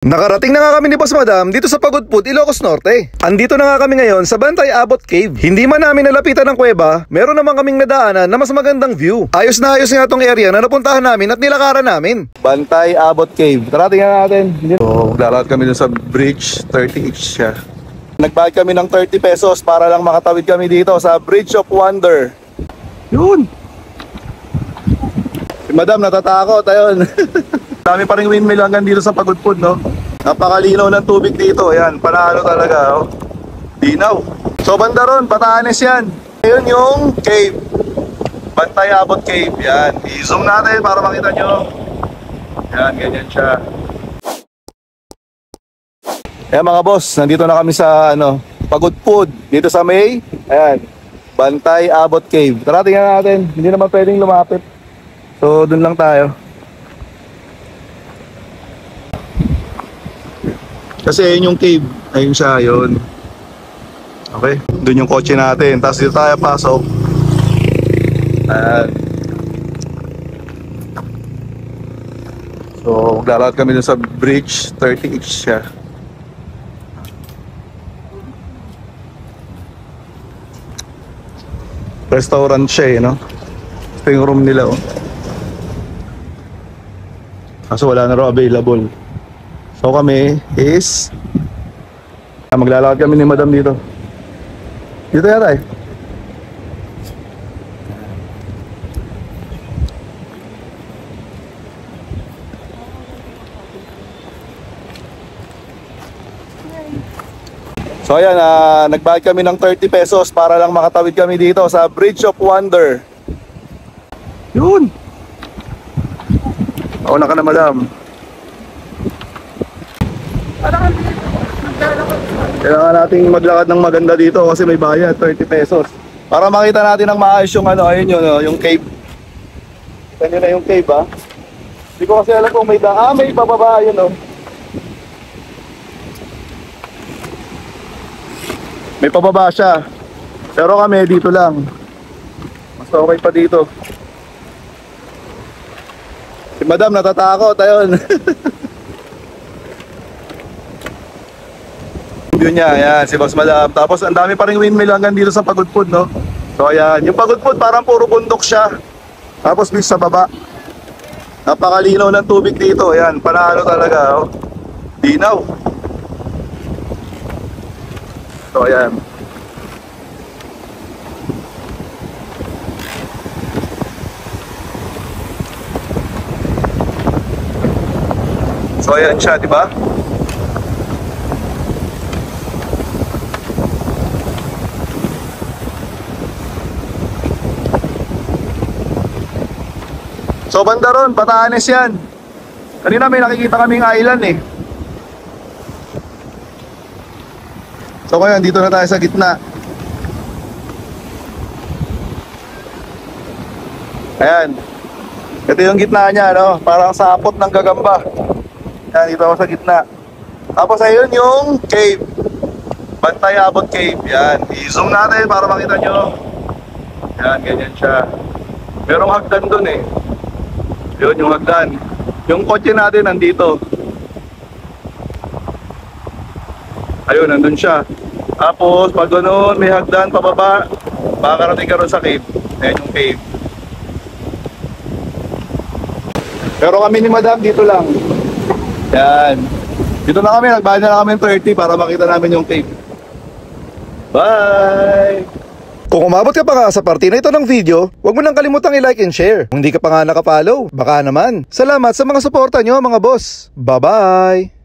Nakarating na nga kami ni Boss Madam dito sa Pagudpud, Ilocos Norte. Andito na nga kami ngayon sa Bantay Abot Cave. Hindi man namin nalapitan ng kuweba, meron naman kaming nadaanan na mas magandang view. Ayos na ayos nga tong area na napuntahan namin at nilakaran namin. Bantay Abot Cave. Tara, tingnan natin. So, maglalakad kami dun sa bridge, 30 each siya. Nagbayad kami ng 30 pesos para lang makatawid kami dito sa Bridge of Wonder. Yun! Si Madam natatakot, ayun. Dami pa rin windmill hanggang dito sa Pagudpud, no? Napakalinaw ng tubig dito. Ayan, panalo talaga, oh. Dinaw. So, banda ron, Batanes yan. Ayun yung cave. Bantay Abot Cave. Yan. I-zoom natin para makita nyo. Yan, ganyan siya. Ayan mga boss, nandito na kami sa Pagudpud. Dito sa May. Ayan. Bantay Abot Cave. Tara, tingnan natin. Hindi naman pwedeng lumapit. So, dun lang tayo. Kasi ayun yung cave. Ayun siya, yun. Okay, doon yung kotse natin. Tapos dito tayo pasok. Ayan. So, maglalakad kami dun sa bridge. 30 each siya. Restaurant siya, no? Ito yung room nila, oh. Kaso wala na raw available. So kami is maglalakad kami ni Madam dito. Dito yata eh. So ayan, nagbayad kami ng 30 pesos para lang makatawid kami dito sa Bridge of Wonder. Yun! Mauna ka na, Madam. Kailangan nating maglakad ng maganda dito kasi may bayad, 30 pesos. Para makita natin ng maayos yung ayun yun, yung cave. Kita nyo na yung cave, ha? Hindi ko kasi alam kung may may pababa, yun, oh. May pababa siya. Pero kami dito lang. Mas okay pa dito. Si Madam natatakot, ayun. Yun niya, ayan, si Boss Madam. Tapos ang dami pa rin windmill hanggang dito sa Pagudpud, no? So ayan, yung Pagudpud parang puro bundok siya. Tapos bis sa baba. Napakalinaw ng tubig dito, ayan, panalo talaga, oh. Dinaw. So ayan. So ayan siya, di ba? So banda ron, Batanes yan. Kanina may nakikita kaming island eh. So ngayon, dito na tayo sa gitna. Ayan. Ito yung gitna niya, no? Parang sapot ng gagamba. Ayan, dito ako sa gitna. Tapos ayun yung cave. Bantay Abot Cave. Yan. I-zoom natin para makita nyo. Yan, ganyan siya. Merong hagdan dun eh. Yun yung hagdan. Yung kotse natin nandito. Ayun, nandun siya. Tapos pag ganoon, may hagdan pababa. Makakarating ka ron sa cave. Ayan yung cave. Pero kami ni Madam dito lang. Yan. Dito na kami, nagbayad na kami ng 30 para makita namin yung cave. Bye! Kung umabot ka pa nga sa parte na ito ng video, huwag mo nang kalimutang i-like and share. Kung hindi ka pa nga nakapollow, baka naman. Salamat sa mga suporta nyo mga boss. Bye-bye!